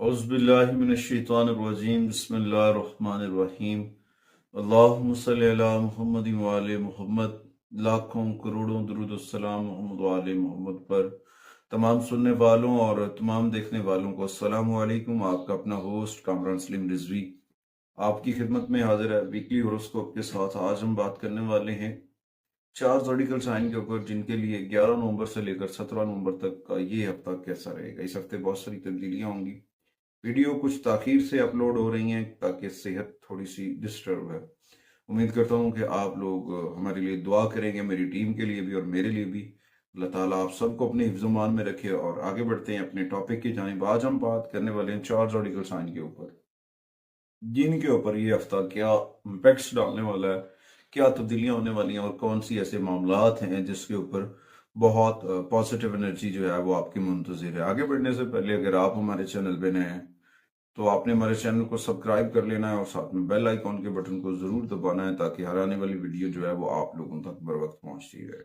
औज़ुबिल्लाहिमिनश्शैतानिर्रजीम बिस्मिल्लाहिर्रहमानिर्रहीम। अल्लाहुम्मा सल्लि अला मुहम्मद व आले मुहम्मद। लाखों करोड़ों दुरूद और सलाम मोहम्मद व आले मोहम्मद पर। तमाम सुनने वालों और तमाम देखने वालों को अस्सलामु अलैकुम। आपका अपना होस्ट कामरान सलीम रिजवी आपकी खिदमत में हाजिर है वीकली होरोस्कोप के साथ। आज हम बात करने वाले हैं 4 ज़ोडिकल साइन के ऊपर, जिनके लिए 11 नवंबर से लेकर 17 नवंबर तक का ये हफ्ता कैसा रहेगा। इस हफ्ते बहुत सारी तब्दीलियां होंगी। वीडियो कुछ ताखीर से अपलोड हो रही हैं ताकि सेहत थोड़ी सी डिस्टर्ब है। उम्मीद करता हूं कि आप लोग हमारे लिए दुआ करेंगे, मेरी टीम के लिए भी और मेरे लिए भी। अल्लाह ताला आप सबको अपने हिफ्ज़-ओ-मान में रखे। और आगे बढ़ते हैं अपने टॉपिक की जानिब। आज हम बात करने वाले हैं 4 ज़ोडिकल साइन के ऊपर, जिनके ऊपर ये हफ्ता क्या इम्पैक्ट्स डालने वाला है, क्या तब्दीलियां होने वाली हैं और कौन सी ऐसे मामलात हैं जिसके ऊपर बहुत पॉजिटिव एनर्जी जो है वो आपकी मुंतज़िर है। आगे बढ़ने से पहले अगर आप हमारे चैनल पे नए हैं तो आपने हमारे चैनल को सब्सक्राइब कर लेना है और साथ में बेल आइकॉन के बटन को जरूर दबाना है ताकि हर आने वाली वीडियो जो है वो आप लोगों तक बर वक्त पहुंचती रहे।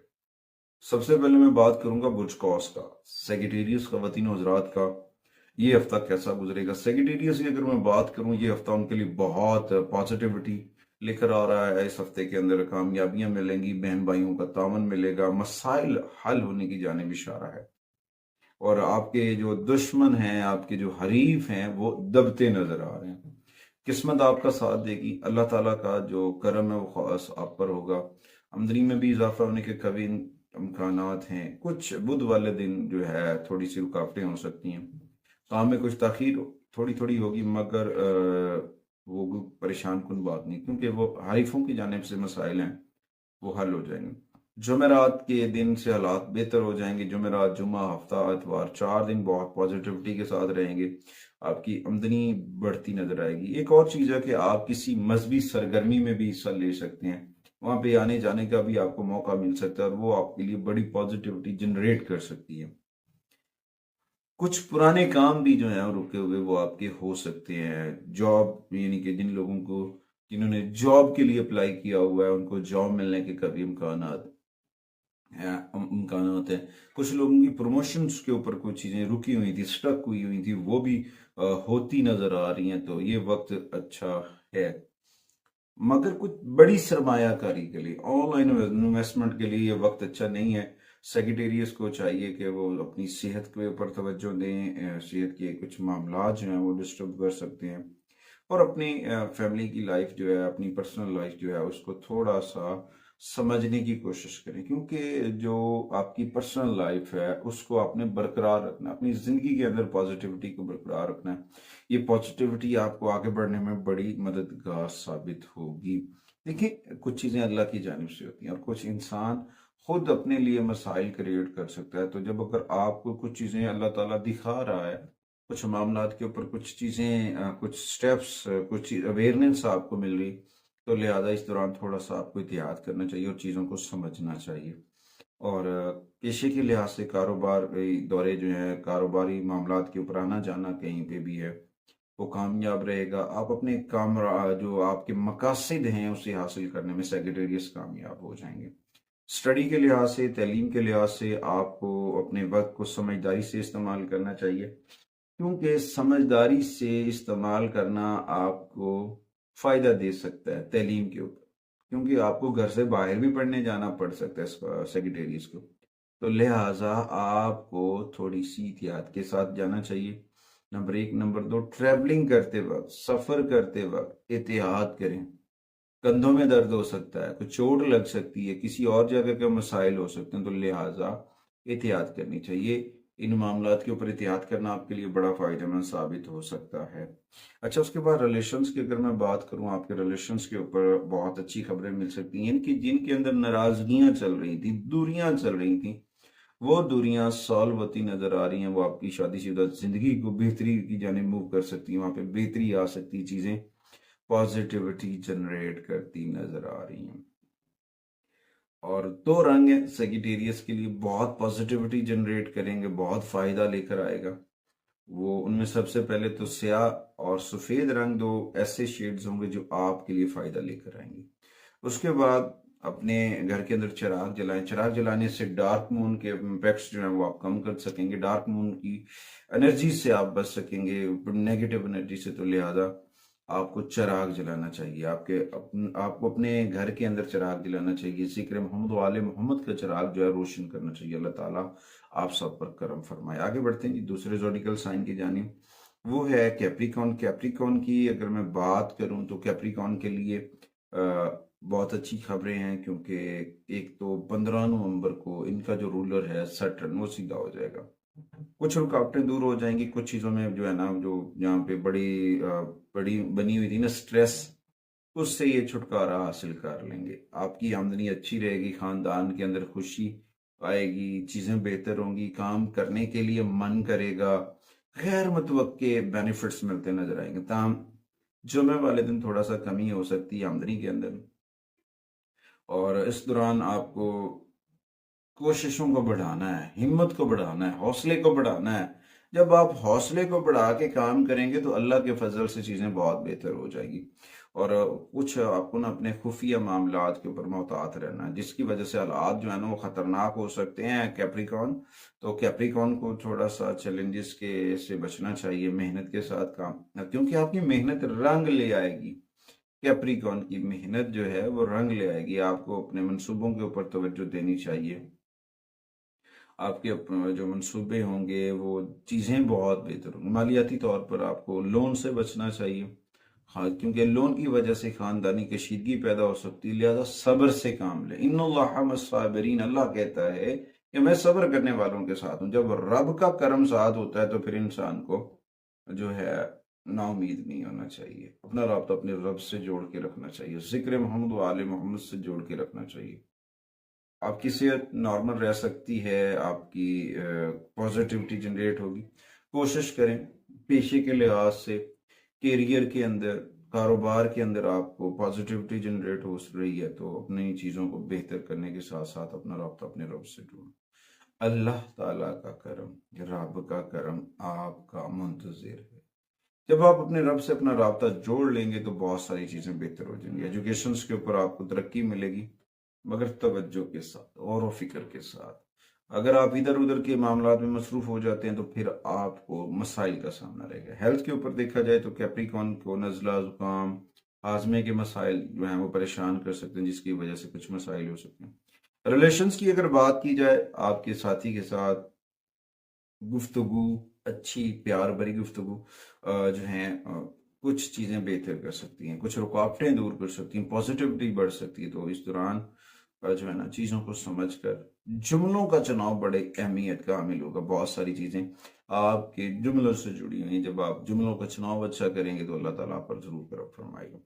सबसे पहले मैं बात करूंगा बुर्ज कॉस का, सेगिटेरियस ख़वातीन हज़रात का ये हफ्ता कैसा गुजरेगा। सेगिटेरियस की अगर मैं बात करूं, ये हफ्ता उनके लिए बहुत पॉजिटिविटी लेकर आ रहा है। इस हफ्ते के अंदर कामयाबियां मिलेंगी, बहन भाइयों का तावन मिलेगा, मसाइल हल होने की जानिब इशारा है और आपके जो दुश्मन हैं, आपके जो हरीफ हैं, वो दबते नजर आ रहे हैं। किस्मत आपका साथ देगी, अल्लाह ताला का जो करम है वो खास आप पर होगा। आमदनी में भी इजाफा होने के कभी इम्कानात हैं। कुछ बुध वाले दिन जो है थोड़ी सी रुकावटें हो सकती हैं, काम में कुछ ताखीर थोड़ी थोड़ी होगी, मगर वो कोई परेशान कुन बात नहीं, क्योंकि वो हरीफों की जानिब से मसाइल हैं वो हल हो जाएंगे। जुमेरात के दिन से हालात बेहतर हो जाएंगे। जुमेरात, जुम्मा, हफ्ता, इतवार 4 दिन बहुत पॉजिटिविटी के साथ रहेंगे। आपकी आमदनी बढ़ती नजर आएगी। एक और चीज़ है कि आप किसी मजहबी सरगर्मी में भी हिस्सा ले सकते हैं, वहां पे आने जाने का भी आपको मौका मिल सकता है और वो आपके लिए बड़ी पॉजिटिविटी जनरेट कर सकती है। कुछ पुराने काम भी जो है रुके हुए वो आपके हो सकते हैं। जॉब, यानी कि जिन्होंने जॉब के लिए अप्लाई किया हुआ है उनको जॉब मिलने के कभी इम्कान होते हैं। कुछ लोगों की प्रमोशंस के ऊपर कुछ चीज़ें रुकी हुई थी, स्टक हुई थी, वो भी होती नजर आ रही हैं, तो ये वक्त अच्छा है। मगर कुछ बड़ी सरमायाकारी के लिए, ऑनलाइन इन्वेस्टमेंट के लिए ये वक्त अच्छा नहीं है। सेक्रेटेरियस को चाहिए कि वो अपनी सेहत के ऊपर तवज्जो दें। सेहत के कुछ मामला जो हैं वो डिस्टर्ब कर सकते हैं और अपनी फैमिली की लाइफ जो है, अपनी पर्सनल लाइफ जो है उसको थोड़ा सा समझने की कोशिश करें, क्योंकि जो आपकी पर्सनल लाइफ है उसको आपने बरकरार रखना है। अपनी जिंदगी के अंदर पॉजिटिविटी को बरकरार रखना है। ये पॉजिटिविटी आपको आगे बढ़ने में बड़ी मददगार साबित होगी। देखिए, कुछ चीजें अल्लाह की जानिब से होती हैं और कुछ इंसान खुद अपने लिए मसाइल क्रिएट कर सकता है। तो जब अगर आपको कुछ चीजें अल्लाह ताला दिखा रहा है, कुछ मामलात के ऊपर कुछ चीज़ें, कुछ स्टेप्स, कुछ अवेयरनेस आपको मिल रही, तो लिहाजा इस दौरान थोड़ा सा आपको एहतियात करना चाहिए और चीज़ों को समझना चाहिए। और पेशे के लिहाज से कारोबार दौरे जो हैं, कारोबारी मामलात के ऊपर आना जाना कहीं पे भी है वो कामयाब रहेगा। आप अपने काम, जो आपके मकासद हैं उसे हासिल करने में सेक्रेटेरियस कामयाब हो जाएंगे। स्टडी के लिहाज से, तालीम के लिहाज से आपको अपने वक्त को समझदारी से इस्तेमाल करना चाहिए, क्योंकि समझदारी से इस्तेमाल करना आपको फायदा दे सकता है तालीम के ऊपर, क्योंकि आपको घर से बाहर भी पढ़ने जाना पड़ सकता है सेक्रेटेरिएट को। तो लिहाजा आपको थोड़ी सी एहतियात के साथ जाना चाहिए, नंबर 1। नंबर 2, ट्रैवलिंग करते वक्त, सफर करते वक्त एहतियात करें। कंधों में दर्द हो सकता है, कुछ चोट लग सकती है, किसी और जगह के मसाइल हो सकते हैं, तो लिहाजा एहतियात करनी चाहिए। इन मामलात के ऊपर एहतियात करना आपके लिए बड़ा फायदेमंद साबित हो सकता है। अच्छा, उसके बाद रिलेशंस की अगर मैं बात करूं, आपके रिलेशंस के ऊपर बहुत अच्छी खबरें मिल सकती हैं। इनकी जिनके अंदर नाराजगियां चल रही थी, दूरियां चल रही थी, वो दूरियां सॉल्व होती नजर आ रही हैं। वो आपकी शादीशुदा जिंदगी को बेहतरी की जानिब मूव कर सकती हैं, वहां पे बेहतरी आ सकती, चीजें पॉजिटिविटी जनरेट करती नजर आ रही हैं। और 2 रंग है सेगिटेरियस के लिए, बहुत पॉजिटिविटी जनरेट करेंगे, बहुत फायदा लेकर आएगा। वो उनमें सबसे पहले तो स्याह और सफेद रंग, 2 ऐसे शेड्स होंगे जो आपके लिए फायदा लेकर आएंगे। उसके बाद अपने घर के अंदर चिराग जलाएं। चिराग जलाने से डार्क मून के इम्पैक्ट्स जो है वो आप कम कर सकेंगे, डार्क मून की एनर्जी से आप बच सकेंगे, नेगेटिव एनर्जी से। तो लिहाजा आपको चिराग जलाना चाहिए, आपको अपने घर के अंदर चिराग जलाना चाहिए, जिक्र मोहम्मद वाले मोहम्मद का चिराग जो है रोशन करना चाहिए। अल्लाह ताला आप सब पर करम फरमाए। आगे बढ़ते हैं जी दूसरे ज़ोडिकल साइन की जानिब, वो है कैप्रिकॉन। कैप्रिकॉन की अगर मैं बात करूं तो कैप्रिकॉन के लिए बहुत अच्छी खबरें हैं, क्योंकि एक तो 15 नवंबर को इनका जो रूलर है सैटर्न वो सीधा हो जाएगा। कुछ रुकावटें दूर हो जाएंगी, कुछ चीज़ों में जो है ना, जो यहाँ पे बड़ी बनी हुई थी ना स्ट्रेस, उससे ये छुटकारा हासिल कर लेंगे। आपकी आमदनी अच्छी रहेगी, खानदान के अंदर खुशी आएगी, चीज़ें बेहतर होंगी, काम करने के लिए मन करेगा, गैर मुतवक्के बेनिफिट्स मिलते नजर आएंगे। ताहम जुमे वाले दिन थोड़ा सा कमी हो सकती है आमदनी के अंदर, और इस दौरान आपको कोशिशों को बढ़ाना है, हिम्मत को बढ़ाना है, हौसले को बढ़ाना है। जब आप हौसले को बढ़ा के काम करेंगे तो अल्लाह के फजल से चीज़ें बहुत बेहतर हो जाएगी। और कुछ आपको ना अपने खुफिया मामलात के ऊपर मोहतात रहना है, जिसकी वजह से हालात जो है ना वो ख़तरनाक हो सकते हैं कैप्रिकॉन। तो कैप्रिकॉन को थोड़ा सा चैलेंजेस के से बचना चाहिए, मेहनत के साथ काम, क्योंकि आपकी मेहनत रंग ले आएगी। कैप्रिकॉन की मेहनत जो है वो रंग ले आएगी। आपको अपने मंसूबों के ऊपर तवज्जो देनी चाहिए, आपके जो मंसूबे होंगे वो चीज़ें बहुत बेहतर होंगी। मालियाती तौर पर आपको लोन से बचना चाहिए, हाँ, क्योंकि लोन की वजह से खानदानी कशीदगी पैदा हो सकती है। लिहाजा सब्र से काम ले। इन्नल्लाह मस्साबिरीन, अल्लाह कहता है कि मैं सब्र करने वालों के साथ हूँ। जब रब का करम साथ होता है तो फिर इंसान को जो है नाउमीद नहीं होना चाहिए। अपना राब्ता अपने रब से जोड़ के रखना चाहिए, जिक्र मोहम्मद वाले मोहम्मद से जोड़ के रखना चाहिए। आपकी सेहत नॉर्मल रह सकती है, आपकी पॉजिटिविटी जनरेट होगी। कोशिश करें पेशे के लिहाज से, करियर के अंदर, कारोबार के अंदर आपको पॉजिटिविटी जनरेट हो रही है तो अपनी चीज़ों को बेहतर करने के साथ साथ अपना रब्ता अपने रब से जोड़ो। अल्लाह ताला का करम, रब का करम आपका मुंतजिर है। जब आप अपने रब से अपना राब्ता जोड़ लेंगे तो बहुत सारी चीज़ें बेहतर हो जाएंगी। एजुकेशन के ऊपर आपको तरक्की मिलेगी, मगर तवज्जो के साथ और फिक्र के साथ। अगर आप इधर उधर के मामला में मसरूफ हो जाते हैं तो फिर आपको मसाइल का सामना रहेगा। हेल्थ के ऊपर देखा जाए तो कैप्रिकॉन को नज़ला, जुकाम, हाजमे के मसाइल जो हैं वो परेशान कर सकते हैं, जिसकी वजह से कुछ मसाइल हो सकते हैं। रिलेशंस की अगर बात की जाए, आपके साथी के साथ गुफ्तगू, अच्छी प्यार भरी गुफ्तगू जो है कुछ चीज़ें बेहतर कर सकती हैं, कुछ रुकावटें दूर कर सकती हैं, पॉजिटिविटी बढ़ सकती है। तो इस दौरान जो है ना चीज़ों को समझकर जुमलों का चुनाव बड़े अहमियत का हामिल होगा। बहुत सारी चीज़ें आपके जुमलों से जुड़ी हुई हैं। जब आप जुमलों का चुनाव अच्छा करेंगे तो अल्लाह ताला पर जरूर करम फरमाएगा।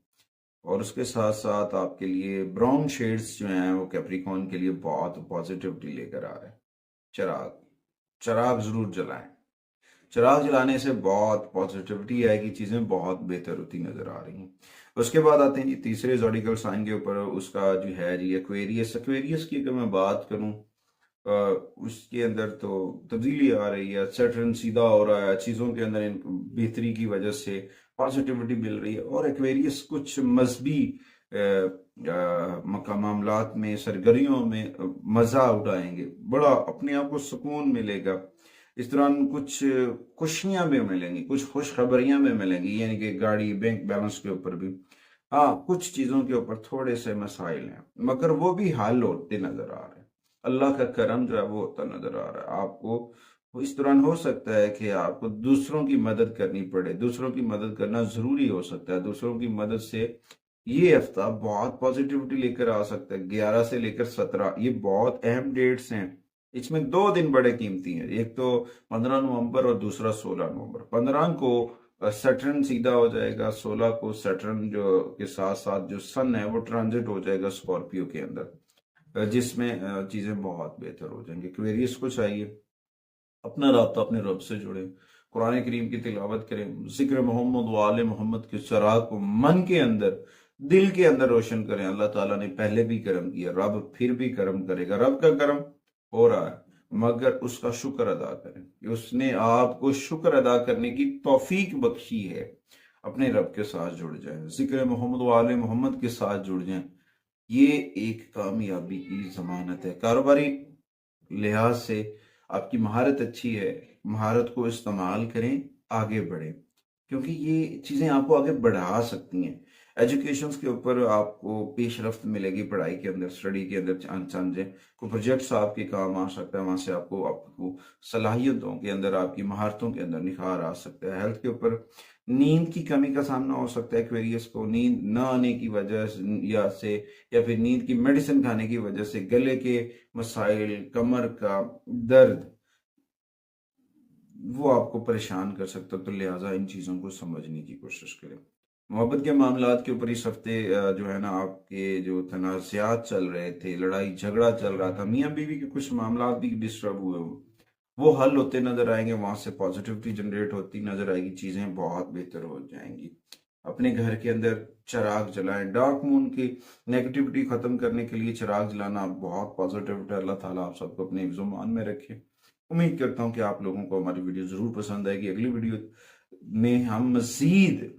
और उसके साथ साथ आपके लिए ब्राउन शेड्स जो हैं वो कैप्रिकॉन के लिए बहुत पॉजिटिविटी लेकर आ रहे हैं। चिराग चिराग जरूर जलाएं। चिराग जलाने से बहुत पॉजिटिविटी आएगी, चीज़ें बहुत बेहतर होती नजर आ रही हैं। उसके बाद आते हैं जी तीसरे ज़ोडिकल साइन के ऊपर, उसका जो है जी एक्वेरियस। एक्वेरियस की अगर मैं बात करूं, उसके अंदर तो तब्दीली आ रही है, सैटर्न सीधा हो रहा है, चीज़ों के अंदर बेहतरी की वजह से पॉजिटिविटी मिल रही है। और एक्वेरियस कुछ मजहबी मामलात में, सरगर्मियों में मज़ा उठाएंगे, बड़ा अपने आप को सुकून मिलेगा। इस दौरान कुछ खुशियां भी मिलेंगी, कुछ खुशखबरियां भी मिलेंगी, यानी कि गाड़ी, बैंक बैलेंस के ऊपर भी। हाँ, कुछ चीज़ों के ऊपर थोड़े से मसाइल हैं, मगर वो भी हल होते नजर आ रहे हैं। अल्लाह का करम जो है वो होता नजर आ रहा है आपको। इस दौरान हो सकता है कि आपको दूसरों की मदद करनी पड़े, दूसरों की मदद करना जरूरी हो सकता है। दूसरों की मदद से ये हफ्ता बहुत पॉजिटिविटी लेकर आ सकता है। 11 से लेकर 17 ये बहुत अहम डेट्स हैं। इसमें 2 दिन बड़े कीमती हैं, एक तो 15 नवंबर और दूसरा 16 नवंबर। 15 को सैटर्न सीधा हो जाएगा, 16 को सैटर्न जो के साथ साथ जो सन है वो ट्रांजिट हो जाएगा स्कॉर्पियो के अंदर, जिसमें चीजें बहुत बेहतर हो जाएंगी। एक्वेरियस को चाहिए अपना राब्ता अपने रब से जुड़े, कुरान करीम की तिलावत करें, जिक्र मोहम्मद वाले मोहम्मद के चिराग को मन के अंदर, दिल के अंदर रोशन करें। अल्लाह ताला ने पहले भी करम किया, रब फिर भी करम करेगा। रब का करम हो रहा है, मगर उसका शुक्र अदा करें कि उसने आपको शुक्र अदा करने की तौफीक बख्शी है। अपने रब के साथ जुड़ जाएं, जिक्र मोहम्मद वाले मोहम्मद के साथ जुड़ जाएं। ये एक कामयाबी की जमानत है। कारोबारी लिहाज से आपकी महारत अच्छी है, महारत को इस्तेमाल करें, आगे बढ़ें, क्योंकि ये चीज़ें आपको आगे बढ़ा सकती हैं। एजुकेशंस के ऊपर आपको पेशरफ्त मिलेगी, पढ़ाई के अंदर, स्टडी के अंदर समझें, कोई प्रोजेक्ट्स आपके काम आ सकता है, वहाँ से आपको आपको सलाहियतों के अंदर, आपकी महारतों के अंदर निखार आ सकता है। हेल्थ के ऊपर नींद की कमी का सामना हो सकता है, क्वेरियस को नींद न आने की वजह से या फिर नींद की मेडिसिन खाने की वजह से गले के मसाइल, कमर का दर्द, वो आपको परेशान कर सकता है। तो लिहाजा इन चीज़ों को समझने की कोशिश करें। मोहब्बत के मामलात के ऊपर इस हफ्ते जो है ना, आपके जो तनाज़ात चल रहे थे, लड़ाई झगड़ा चल रहा था, मियाँ बीवी के कुछ मामलात भी डिस्टर्ब हुए, वो हल होते नजर आएंगे, वहां से पॉजिटिविटी जनरेट होती नजर आएगी, चीजें बहुत बेहतर हो जाएंगी। अपने घर के अंदर चिराग जलाएं। डार्क मून की नेगेटिविटी खत्म करने के लिए चिराग जलाना बहुत पॉजिटिविटी, अल्लाह ताला आप सबको अपने हिफ्ज़-ओ-मान में रखे। उम्मीद करता हूँ कि आप लोगों को हमारी वीडियो जरूर पसंद आएगी। अगली वीडियो में हम मजीद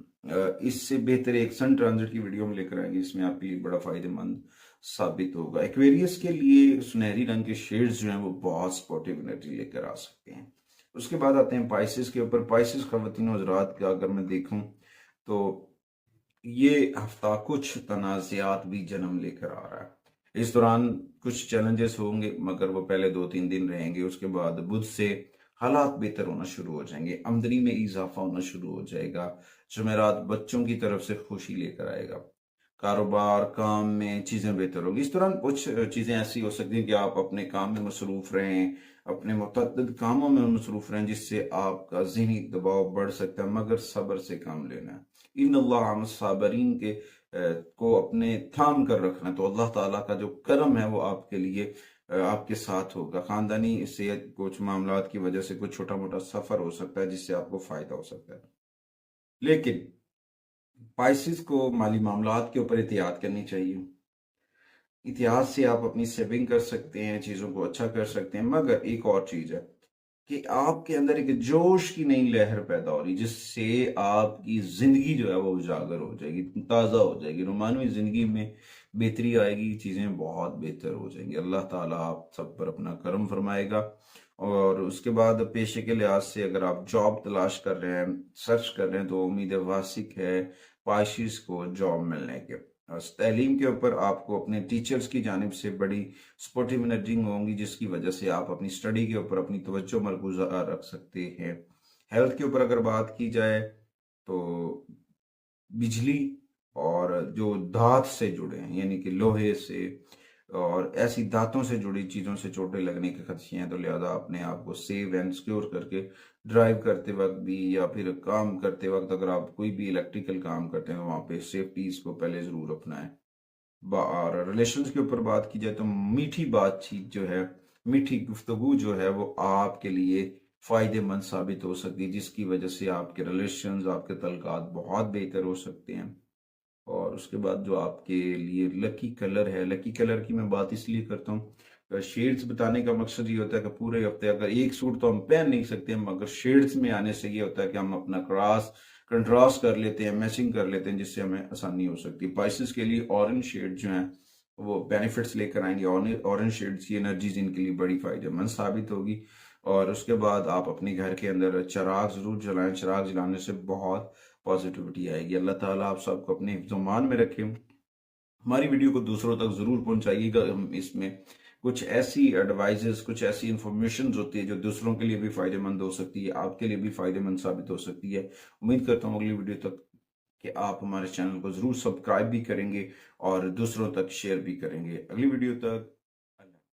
इससे बेहतर एक सन ट्रांजिट की वीडियो में लेकर आएंगे, इसमें आपके लिए बड़ा फायदेमंद साबित होगा। एक्वेरियस के लिए सुनहरी रंग के शेड्स जो हैं वो बहुत स्पोर्टिव एनर्जी लेकर आ सकते हैं। उसके बाद आते हैं पाइसिस के ऊपर। पाइसिस ख़वातीन और हज़रात का अगर मैं देखूं तो ये हफ्ता कुछ तनाज़ात भी जन्म लेकर आ रहा है। इस दौरान कुछ चैलेंजेस होंगे, मगर वो पहले 2-3 दिन रहेंगे। उसके बाद बुध से हालात बेहतर होना शुरू हो जाएंगे, आमदनी में इजाफा होना शुरू हो जाएगा। जुमेरात बच्चों की तरफ से खुशी लेकर आएगा, कारोबार काम में चीज़ें बेहतर होगी। इस दौरान कुछ चीज़ें ऐसी हो सकती हैं कि आप अपने काम में मसरूफ़ रहें, अपने मुतअद्दिद कामों में मसरूफ़ रहें, जिससे आपका ज़हनी दबाव बढ़ सकता है, मगर सब्र से काम लेना है। इन्नल्लाह साबरीन के को अपने थाम कर रखना है, तो अल्लाह ताला का जो करम है वो आपके लिए आपके साथ होगा। ख़ानदानी सेहत कुछ मामलात की वजह से कुछ छोटा मोटा सफ़र हो सकता है, जिससे आपको फ़ायदा हो सकता है। लेकिन पाइसिस को माली मामलात के ऊपर एहतियात करनी चाहिए। इतिहास से आप अपनी सेविंग कर सकते हैं, चीज़ों को अच्छा कर सकते हैं, मगर एक और चीज़ है कि आपके अंदर एक जोश की नई लहर पैदा हो रही, जिससे आपकी ज़िंदगी जो है वो उजागर हो जाएगी, ताज़ा हो जाएगी, रोमानवी ज़िंदगी में बेहतरी आएगी, चीज़ें बहुत बेहतर हो जाएंगी। अल्लाह ताला आप सब पर अपना करम फरमाएगा। और उसके बाद पेशे के लिहाज से अगर आप जॉब तलाश कर रहे हैं, सर्च कर रहे हैं, तो उम्मीद वासिक है पाइशिस को जॉब मिलने के। तैलीम के ऊपर आपको अपने टीचर्स की जानिब से बड़ी सपोर्टिव एनर्जी होंगी, जिसकी वजह से आप अपनी स्टडी के ऊपर अपनी तवज्जो मरकूज़ा रख सकते हैं। हेल्थ के ऊपर अगर बात की जाए तो बिजली और जो धात से जुड़े हैं, यानी कि लोहे से और ऐसी धातों से जुड़ी चीज़ों से चोटें लगने के खदशे हैं, तो लिहाजा अपने आप को सेव एंड सिक्योर करके ड्राइव करते वक्त भी या फिर काम करते वक्त अगर आप कोई भी इलेक्ट्रिकल काम करते हैं, वहाँ पे सेफ्टीज को पहले ज़रूर अपनाएं। और रिलेशंस के ऊपर बात की जाए तो मीठी बातचीत जो है, मीठी गुफ्तगू जो है वो आपके लिए फ़ायदेमंद साबित हो सकती है, जिसकी वजह से आपके रिलेशंस, आपके तल्कात बहुत बेहतर हो सकते हैं। और उसके बाद जो आपके लिए लकी कलर है, लकी कलर की मैं बात इसलिए करता हूँ, शेड्स बताने का मकसद ये होता है कि पूरे हफ्ते अगर एक सूट तो हम पहन नहीं सकते, मगर शेड्स में आने से ये होता है कि हम अपना कंट्रास्ट कर लेते हैं, मैचिंग कर लेते हैं, जिससे हमें आसानी हो सकती है। पाइसेस के लिए ऑरेंज शेड जो हैं वो बेनिफिट्स लेकर आएंगे। ऑरेंज शेड्स की एनर्जीज इनके लिए बड़ी फायदेमंद साबित होगी। और उसके बाद आप अपने घर के अंदर चिराग जरूर जलाएं, चिराग जलाने से बहुत पॉजिटिविटी आएगी। अल्लाह ताला आप सबको अपने हिफ्ज़-ओ-मान में रखें। हमारी वीडियो को दूसरों तक ज़रूर पहुंचाइएगा। हम इसमें कुछ ऐसी एडवाइजेस, कुछ ऐसी इंफॉर्मेशन होती है जो दूसरों के लिए भी फायदेमंद हो सकती है, आपके लिए भी फायदेमंद साबित हो सकती है। उम्मीद करता हूँ अगली वीडियो तक कि आप हमारे चैनल को ज़रूर सब्सक्राइब भी करेंगे और दूसरों तक शेयर भी करेंगे। अगली वीडियो तक